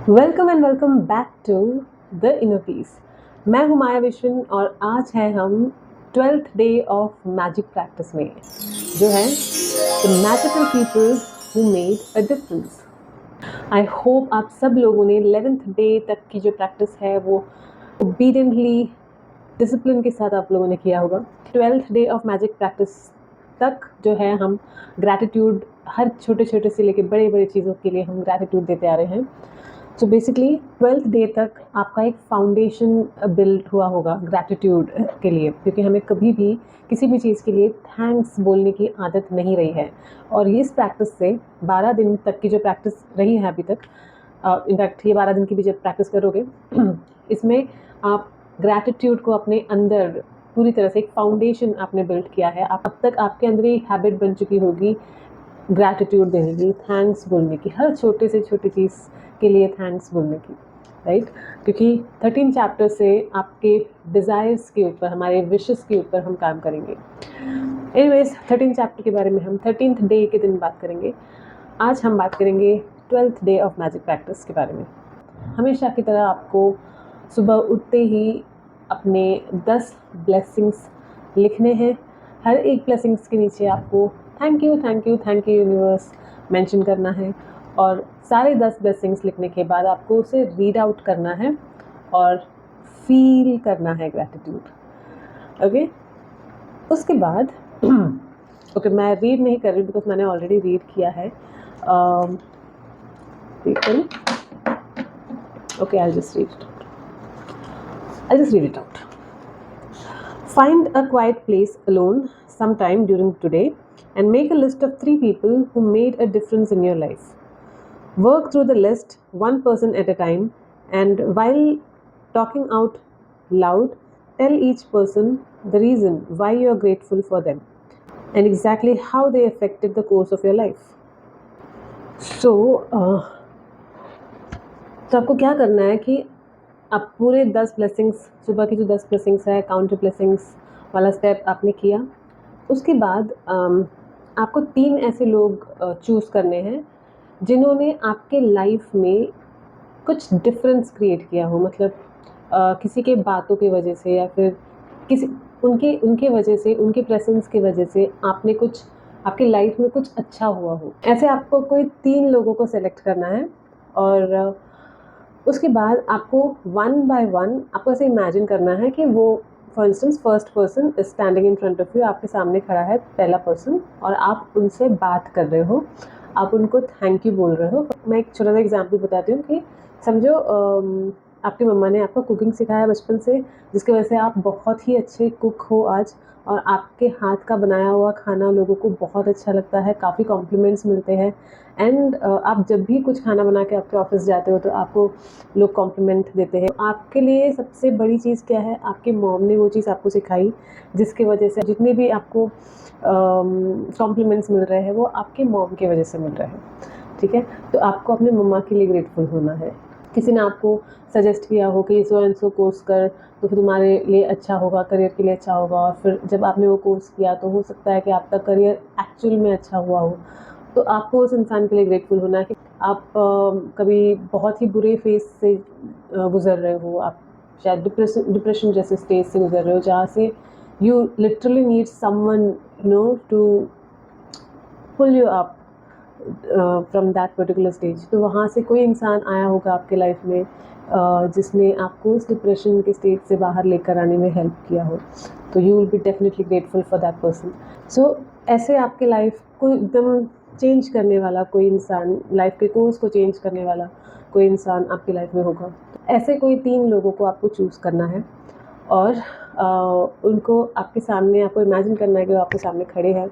Welcome back to the inner peace. मैं हूं माया विश्वन और आज है हम 12th day of magic practice में, जो है the magical people who made a difference. I hope आप सब लोगों ने 11th डे तक की जो प्रैक्टिस है वो ओबीडियंटली डिसिप्लिन के साथ आप लोगों ने किया होगा। 12th day of magic practice तक जो है हम ग्रैटिट्यूड, हर छोटे छोटे से लेके बड़े बड़े चीज़ों के लिए हम ग्रैटिट्यूड देते आ रहे हैं। सो बेसिकली 12th डे तक आपका एक फाउंडेशन बिल्ड हुआ होगा ग्रैटिट्यूड के लिए, क्योंकि हमें कभी भी किसी भी चीज़ के लिए थैंक्स बोलने की आदत नहीं रही है। और इस प्रैक्टिस से 12 दिन तक की जो प्रैक्टिस रही है अभी तक, इनफैक्ट ये 12 दिन की भी जब प्रैक्टिस करोगे इसमें आप ग्रैटिट्यूड को अपने अंदर पूरी तरह से एक फाउंडेशन आपने बिल्ड किया है। अब तक आपके अंदर एक हैबिट बन चुकी होगी ग्रैटिट्यूड देने की, थैंक्स बोलने की, हर छोटे से छोटी चीज़ के लिए थैंक्स बोलने की, राइट? क्योंकि 13 चैप्टर से आपके डिज़ायर्स के ऊपर, हमारे विशेस के ऊपर हम काम करेंगे। एनीवेज 13 चैप्टर के बारे में हम 13th डे के दिन बात करेंगे। आज हम बात करेंगे 12th day of magic practice के बारे में। हमेशा की तरह आपको सुबह उठते ही अपने 10 ब्लेसिंग्स लिखने हैं। हर एक ब्लेसिंग्स के नीचे आपको थैंक यू यूनिवर्स मेंशन करना है, और सारे 10 ब्लेसिंग्स लिखने के बाद आपको उसे रीड आउट करना है और फील करना है ग्रैटिट्यूड। ओके, उसके बाद ओके मैं रीड नहीं कर रही बिकॉज मैंने ऑलरेडी रीड किया है। Okay, I'll just read it out. Find a quiet place alone sometime during today and make a list of 3 people who made a difference in your life. Work through the list one person at a time, and while talking out loud, tell each person the reason why you are grateful for them and exactly how they affected the course of your life. So, तो आपको क्या करना है कि आप पूरे 10 blessings, सुबह की जो 10 ब्लेसिंग्स है, काउंटर ब्लेसिंग्स वाला स्टेप आपने किया। उसके बाद आपको 3 ऐसे लोग चूज़ करने हैं जिन्होंने आपके लाइफ में कुछ डिफरेंस क्रिएट किया हो। मतलब किसी के बातों की वजह से या फिर किसी उनके वजह से, उनके प्रेजेंस की वजह से आपने कुछ, आपकी लाइफ में कुछ अच्छा हुआ हो। ऐसे आपको कोई 3 लोगों को सेलेक्ट करना है, और उसके बाद आपको वन बाय वन आपको ऐसे इमेजिन करना है कि वो, for instance first person is standing in front of you, आपके सामने खड़ा है पहला पर्सन, और आप उनसे बात कर रहे हो, आप उनको थैंक यू बोल रहे हो। मैं एक छोटा सा एग्जांपल बताती हूँ कि समझो आपकी मम्मा ने आपको कुकिंग सिखाया बचपन से, जिसकी वजह से आप बहुत ही अच्छे कुक हो आज, और आपके हाथ का बनाया हुआ खाना लोगों को बहुत अच्छा लगता है, काफ़ी कॉम्प्लीमेंट्स मिलते हैं। एंड आप जब भी कुछ खाना बना के आपके ऑफिस जाते हो तो आपको लोग कॉम्प्लीमेंट देते हैं। आपके लिए सबसे बड़ी चीज़ क्या है? आपकी मॉम ने वो चीज़ आपको सिखाई, जिसकी वजह से जितने भी आपको कॉम्प्लीमेंट्स मिल रहे हैं वो आपके मॉम की वजह से मिल रहे हैं, ठीक है? तो आपको अपने मम्मा के लिए ग्रेटफुल होना है। किसी ने आपको सजेस्ट किया हो कि सो एंड सो कोर्स कर तो फिर तुम्हारे लिए अच्छा होगा, करियर के लिए अच्छा होगा, और फिर जब आपने वो कोर्स किया तो हो सकता है कि आपका करियर एक्चुअल में अच्छा हुआ हो। तो आपको उस इंसान के लिए ग्रेटफुल होना है कि आप कभी बहुत ही बुरे फेज़ से गुज़र रहे हो, आप शायद डिप्रेशन जैसे स्टेज से गुज़र रहे हो, जहाँ से you literally need someone to pull you up from that particular stage. तो वहाँ से कोई इंसान आया होगा आपके लाइफ में जिसने आपको उस डिप्रेशन के स्टेज से बाहर लेकर आने में हेल्प किया हो, तो you will be definitely grateful for that person. So ऐसे आपके लाइफ को एकदम चेंज करने वाला कोई इंसान, लाइफ के कोर्स को चेंज करने वाला कोई इंसान आपकी लाइफ में होगा। तो ऐसे कोई 3 लोगों को आपको चूज़ करना है, और उनको आपके सामने, आपको इमेजिन करना है कि वो आपके सामने खड़े हैं,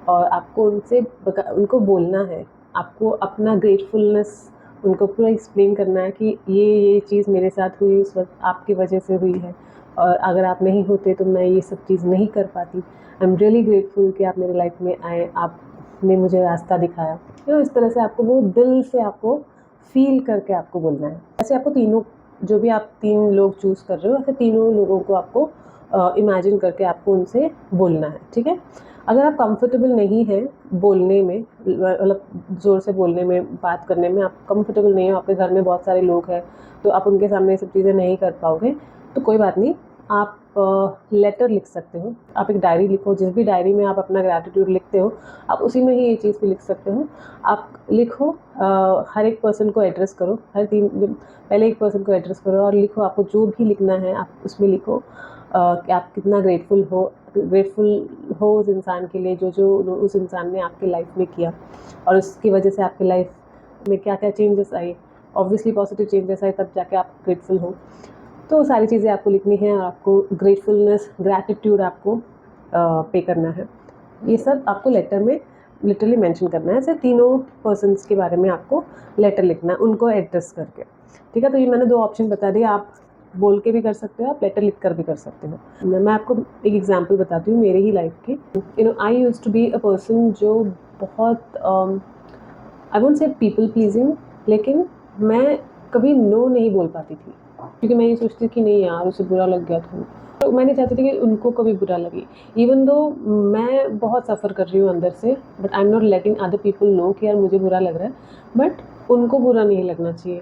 और आपको उनको बोलना है, आपको अपना ग्रेटफुलनेस उनको पूरा एक्सप्लेन करना है कि ये चीज़ मेरे साथ हुई, उस वक्त आपकी वजह से हुई है, और अगर आप नहीं होते तो मैं ये सब चीज़ नहीं कर पाती। आई एम रियली ग्रेटफुल कि आप मेरे लाइफ में आए, आपने मुझे रास्ता दिखाया। तो इस तरह से आपको वो दिल से आपको फील करके आपको बोलना है। ऐसे आपको तीनों, जो भी आप 3 लोग चूज़ कर रहे हो, ऐसे तीनों लोगों को आपको इमेजिन करके आपको उनसे बोलना है, ठीक है? अगर आप कंफर्टेबल नहीं हैं बोलने में, मतलब ज़ोर से बोलने में, बात करने में आप कंफर्टेबल नहीं हो, आपके घर में बहुत सारे लोग हैं तो आप उनके सामने ये सब चीज़ें नहीं कर पाओगे, तो कोई बात नहीं, आप लेटर लिख सकते हो। आप एक डायरी लिखो, जिस भी डायरी में आप अपना ग्रैटिट्यूड लिखते हो आप उसी में ही ये चीज़ भी लिख सकते हो। आप लिखो, हर एक पर्सन को एड्रेस करो, पहले एक पर्सन को एड्रेस करो और लिखो, आपको जो भी लिखना है आप उसमें लिखो कि आप कितना ग्रेटफुल हो उस इंसान के लिए जो उस इंसान ने आपकी लाइफ में किया और उसकी वजह से आपकी लाइफ में क्या क्या चेंजेस आए। ऑब्वियसली पॉजिटिव चेंजेस आए तब जाके आप ग्रेटफुल हो। तो वो सारी चीज़ें आपको लिखनी है और आपको ग्रैटिट्यूड आपको पे करना है। ये सब आपको लेटर में लिटरली मेंशन करना है। ऐसे तीनों पर्सन्स के बारे में आपको लेटर लिखना है, उनको एड्रेस करके। ठीक है, तो ये मैंने 2 ऑप्शन बता दिए, आप बोल के भी कर सकते हो, आप लेटर लिख कर भी कर सकते हो। मैं आपको एक एग्जांपल बताती हूँ मेरे ही लाइफ की। I used to be a person जो बहुत I won't say people pleasing, लेकिन मैं कभी नो नहीं बोल पाती थी क्योंकि मैं ये सोचती कि नहीं यार उसे बुरा लग गया तो मैं नहीं चाहती थी कि उनको कभी बुरा लगे। इवन दो मैं बहुत सफ़र कर रही हूँ अंदर से, but I am not letting other people know कि यार मुझे बुरा लग रहा है, बट उनको बुरा नहीं लगना चाहिए।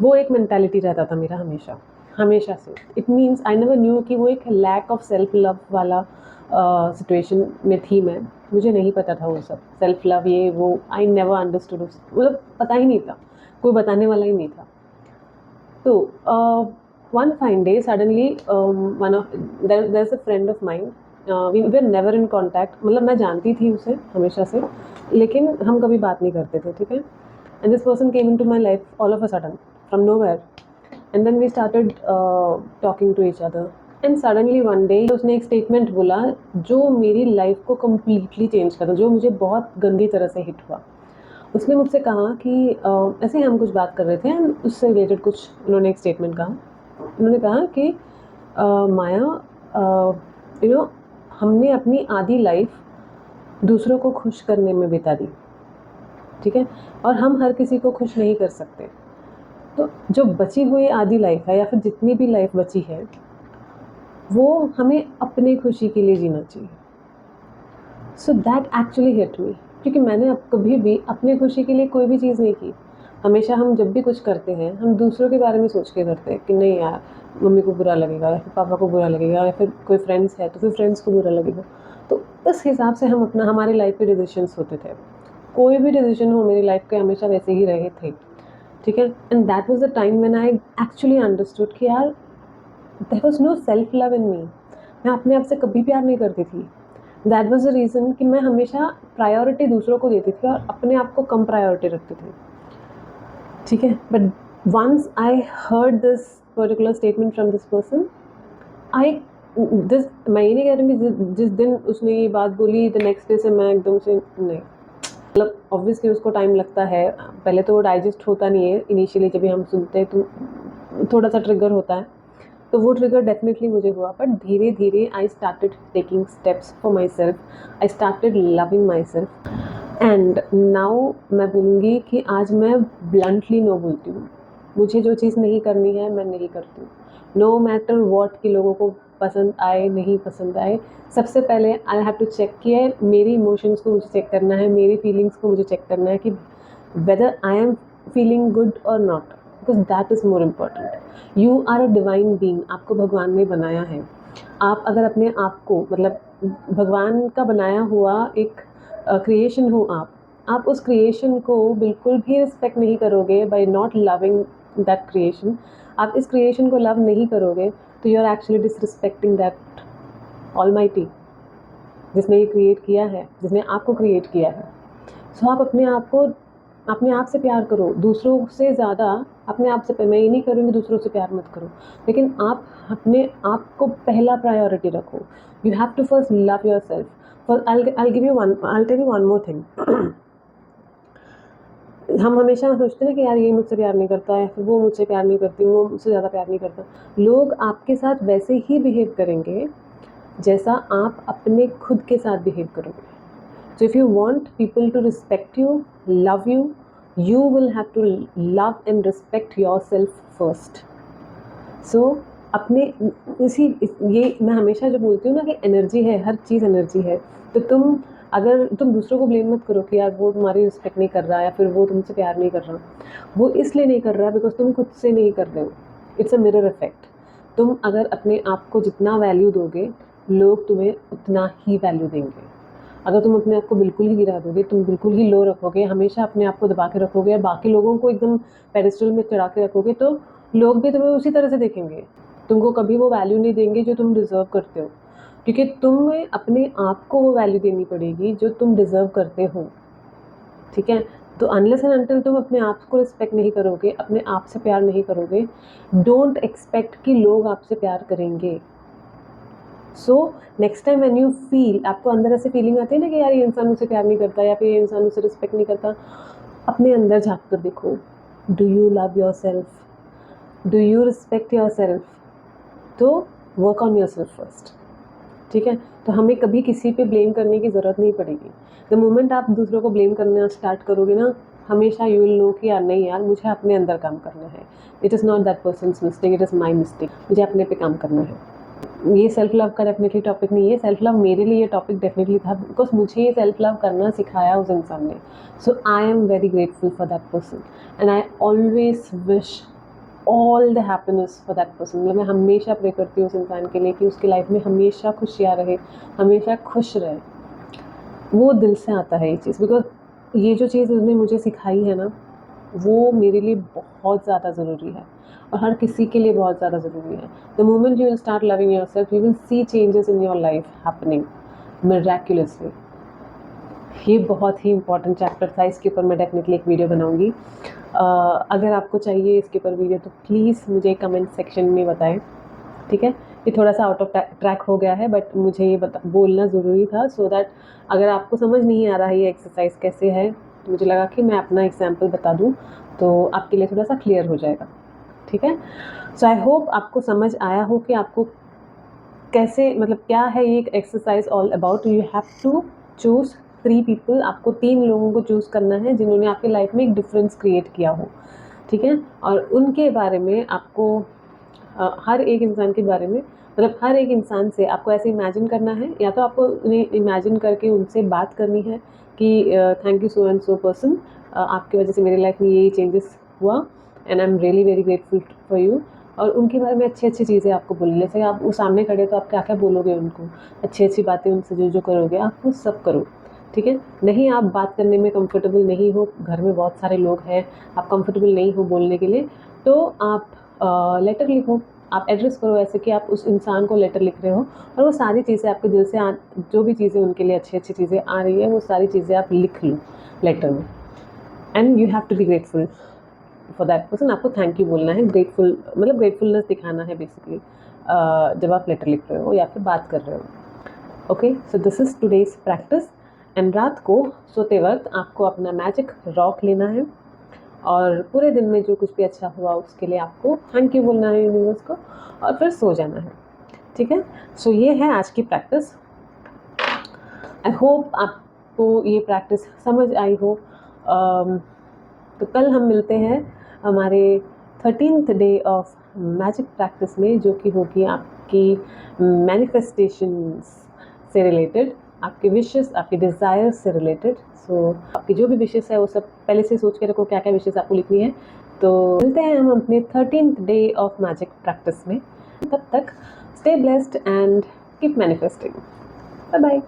वो एक मेंटालिटी रहता था मेरा हमेशा से। It means I never knew कि वो एक लैक ऑफ सेल्फ लव वाला सिचुएशन में थी मैं। मुझे नहीं पता था वो सब सेल्फ लव ये वो, आई नेवर अंडरस्टूड, मतलब पता ही नहीं था, कोई बताने वाला ही नहीं था। तो one fine day suddenly there's a friend of mine, we were never in contact, मतलब मैं जानती थी उसे हमेशा से लेकिन हम कभी बात नहीं करते थे, ठीक है। And this person came into my life all of a sudden from nowhere, and then we started talking to each other, and suddenly one day उसने एक स्टेटमेंट बोला जो मेरी लाइफ को कम्प्लीटली चेंज कर, जो मुझे बहुत गंदी तरह से हिट हुआ। उसने मुझसे कहा कि ऐसे ही हम कुछ बात कर रहे थे एंड उससे रिलेटेड कुछ उन्होंने एक स्टेटमेंट कहा। उन्होंने कहा कि माया, हमने अपनी आधी लाइफ दूसरों को खुश करने में बिता दी, ठीक है, और हम हर किसी को खुश नहीं कर सकते। तो जो बची हुई आधी लाइफ है या फिर जितनी भी लाइफ बची है वो हमें अपनी खुशी के लिए जीना चाहिए। So that actually hit me, क्योंकि मैंने अब कभी भी अपनी खुशी के लिए कोई भी चीज़ नहीं की। हमेशा हम जब भी कुछ करते हैं हम दूसरों के बारे में सोच के करते हैं कि नहीं यार मम्मी को बुरा लगेगा या फिर पापा को बुरा लगेगा या फिर कोई फ्रेंड्स है तो फिर फ्रेंड्स को बुरा लगेगा। तो उस हिसाब से हम अपना हमारी लाइफ के डिसीजंस होते थे। कोई भी डिसीजन हो मेरी लाइफ के हमेशा वैसे ही रहे थे, ठीक है। And that was the time when I actually understood कि यार there was no self love in me. मैं अपने आप से कभी प्यार नहीं करती थी। दैट वाज द रीज़न कि मैं हमेशा प्रायोरिटी दूसरों को देती थी और अपने आप को कम प्रायोरिटी रखती थी, ठीक है। But once I heard this particular statement from this person, I this मैं ये नहीं कह रही कि जिस दिन उसने ये बात बोली द नेक्स्ट डे से मैं एकदम से नहीं, मतलब ऑब्वियसली उसको टाइम लगता है, पहले तो वो डाइजेस्ट होता नहीं है। इनिशियली जब भी हम सुनते हैं तो थोड़ा सा ट्रिगर होता है, तो वो ट्रिगर डेफिनेटली मुझे हुआ, बट धीरे धीरे I started taking steps for my self, I started loving my self, and now मैं बोलूँगी कि आज मैं ब्लंटली नो बोलती हूँ। मुझे जो चीज़ नहीं करनी है मैं नहीं करती हूँ, नो मैटर वॉट कि लोगों को पसंद आए नहीं पसंद आए। सबसे पहले आई हैव टू चेक कि मेरी इमोशंस को मुझे चेक करना है, मेरी फीलिंग्स को मुझे चेक करना है कि whether I am feeling good और not, because that is more important. You are a divine being, आपको भगवान ने बनाया है। आप अगर अपने आप को, मतलब भगवान का बनाया हुआ एक क्रिएशन हो आप उस क्रिएशन को बिल्कुल भी रिस्पेक्ट नहीं करोगे by not loving that creation, आप इस क्रिएशन को लव नहीं करोगे तो you are actually disrespecting that almighty जिसने ये क्रिएट किया है, जिसने आपको क्रिएट किया है। सो आप अपने आप से प्यार करो, दूसरों से ज़्यादा अपने आप से। मैं ये नहीं करूँगी दूसरों से प्यार मत करो, लेकिन आप अपने आप को पहला प्रायोरिटी रखो। You have to first love yourself. I'll tell you one more thing. हम हमेशा सोचते हैं कि यार ये मुझसे प्यार नहीं करता है, फिर वो मुझसे प्यार नहीं करती, वो मुझसे ज़्यादा प्यार नहीं करता। लोग आपके साथ वैसे ही बिहेव करेंगे जैसा आप अपने खुद के साथ बिहेव करोगे। So if you want people to respect you, love you, you will have to love and respect yourself first. So अपने ये मैं हमेशा जो बोलती हूँ ना कि एनर्जी है, हर चीज़ एनर्जी है। तो अगर तुम दूसरों को ब्लेम मत करो कि यार वो तुम्हारी रिस्पेक्ट नहीं कर रहा या फिर वो तुमसे प्यार नहीं कर रहा। वो इसलिए नहीं कर रहा बिकॉज तुम खुद से नहीं कर रहे हो। It's a mirror effect. तुम अगर अपने आप को जितना वैल्यू दोगे, लोग तुम्हें उतना ही वैल्यू देंगे। अगर तुम अपने आप को बिल्कुल ही गिरा दोगे, तुम बिल्कुल ही लो रखोगे, हमेशा अपने आप को दबा के रखोगे या बाकी लोगों को एकदम पेडिस्टल में चढ़ा के रखोगे, तो लोग भी तुम्हें उसी तरह से देखेंगे। तुमको कभी वो वैल्यू नहीं देंगे जो तुम डिज़र्व करते हो, क्योंकि तुम्हें अपने आप को वो वैल्यू देनी पड़ेगी जो तुम डिज़र्व करते हो। ठीक है? तो अनलेस एंड अनटिल तुम अपने आप को रिस्पेक्ट नहीं करोगे, अपने आप से प्यार नहीं करोगे, डोंट एक्सपेक्ट कि लोग आपसे प्यार करेंगे। So next time when you feel, आपको अंदर ऐसे फीलिंग आती है ना कि यार ये इंसान मुझसे प्यार नहीं करता या फिर ये इंसान मुझसे रिस्पेक्ट नहीं करता, अपने अंदर झाँक कर देखो। Do you love yourself? Do you respect yourself? तो work on yourself first. ठीक है? तो हमें कभी किसी पे ब्लेम करने की ज़रूरत नहीं पड़ेगी। द मोमेंट आप दूसरों को ब्लेम करना स्टार्ट करोगे ना, हमेशा यू विल नो कि यार नहीं यार, मुझे अपने अंदर काम करना है। It is not that persons mistake, it is my mistake. मुझे अपने पे काम करना है। ये सेल्फ लव का डेफिनेटली टॉपिक नहीं है। सेल्फ लव मेरे लिए ये टॉपिक डेफिनेटली था बिकॉज मुझे ये सेल्फ लव करना सिखाया उस इंसान ने। So I am very grateful for that person and I always wish all the happiness for that person. मतलब मैं हमेशा प्रे करती हूँ उस इंसान के लिए कि उसकी लाइफ में हमेशा खुशियाँ रहे, हमेशा खुश रहे। वो दिल से आता है ये चीज़, बिकॉज ये जो चीज़ उसने मुझे सिखाई है ना, वो मेरे लिए बहुत ज़्यादा ज़रूरी है और हर किसी के लिए बहुत ज़्यादा ज़रूरी है। The moment you will start loving yourself, you will see changes in your life happening miraculously. ये बहुत ही इंपॉर्टेंट चैप्टर था, इसके ऊपर मैं डेफिनेटली एक वीडियो बनाऊंगी। अगर आपको चाहिए इसके ऊपर वीडियो तो प्लीज़ मुझे कमेंट सेक्शन में बताएं। ठीक है? ये थोड़ा सा आउट ऑफ ट्रैक हो गया है, बट मुझे ये बोलना ज़रूरी था सो दैट अगर आपको समझ नहीं आ रहा है ये एक्सरसाइज कैसे है, तो मुझे लगा कि मैं अपना एग्जाम्पल बता दूँ तो आपके लिए थोड़ा सा क्लियर हो जाएगा। ठीक है? सो आई होप आपको समझ आया हो कि आपको कैसे, मतलब क्या है ये exercise all about. You have to choose 3 people. आपको 3 लोगों को चूज़ करना है जिन्होंने आपकी लाइफ में एक डिफरेंस क्रिएट किया हो। ठीक है? और उनके बारे में आपको हर एक इंसान के बारे में, मतलब हर एक इंसान से आपको ऐसे इमेजिन करना है, या तो आपको उन्हें इमेजिन करके उनसे बात करनी है कि thank you so and so person, आपकी वजह से मेरी लाइफ में ये चेंजेस हुआ and I am really very grateful for you. और उनके बारे में अच्छी अच्छी चीज़ें आपको बोलनी, जैसे आप वो सामने खड़े हो तो आप क्या क्या बोलोगे उनको, अच्छी अच्छी बातें उनसे जो जो करोगे आप वो सब करो। ठीक है? नहीं आप बात करने में कंफर्टेबल नहीं हो, घर में बहुत सारे लोग हैं, आप कंफर्टेबल नहीं हो बोलने के लिए, तो आप लेटर लिखो। आप एड्रेस करो ऐसे कि आप उस इंसान को लेटर लिख रहे हो और वो सारी चीज़ें आपके दिल से जो भी चीज़ें उनके लिए अच्छी अच्छी चीज़ें आ रही है वो सारी चीज़ें आप लिख लो लेटर में। And you have to be grateful for that person. आपको थैंक यू बोलना है, ग्रेटफुल मतलब ग्रेटफुलनेस दिखाना है बेसिकली जब आप लेटर लिख रहे हो या फिर बात कर रहे हो। Okay, so this is today's practice. And रात को सोते वक्त आपको अपना मैजिक रॉक लेना है और पूरे दिन में जो कुछ भी अच्छा हुआ उसके लिए आपको थैंक यू बोलना है यूनिवर्स को और फिर सो जाना है। ठीक है? सो ये है आज की प्रैक्टिस। आई होप आपको ये प्रैक्टिस समझ आई हो। तो कल हम मिलते हैं हमारे 13th day of magic practice में, जो कि होगी आपकी मैनिफेस्टेशंस से रिलेटेड, आपके विशेस, आपके डिज़ायर्स से रिलेटेड। सो आपकी जो भी विशेस है वो सब पहले से सोच के रखो क्या क्या विशेस आपको लिखनी है। तो मिलते हैं हम अपने 13th day of magic practice में। तब तक stay blessed and keep manifesting. Bye bye.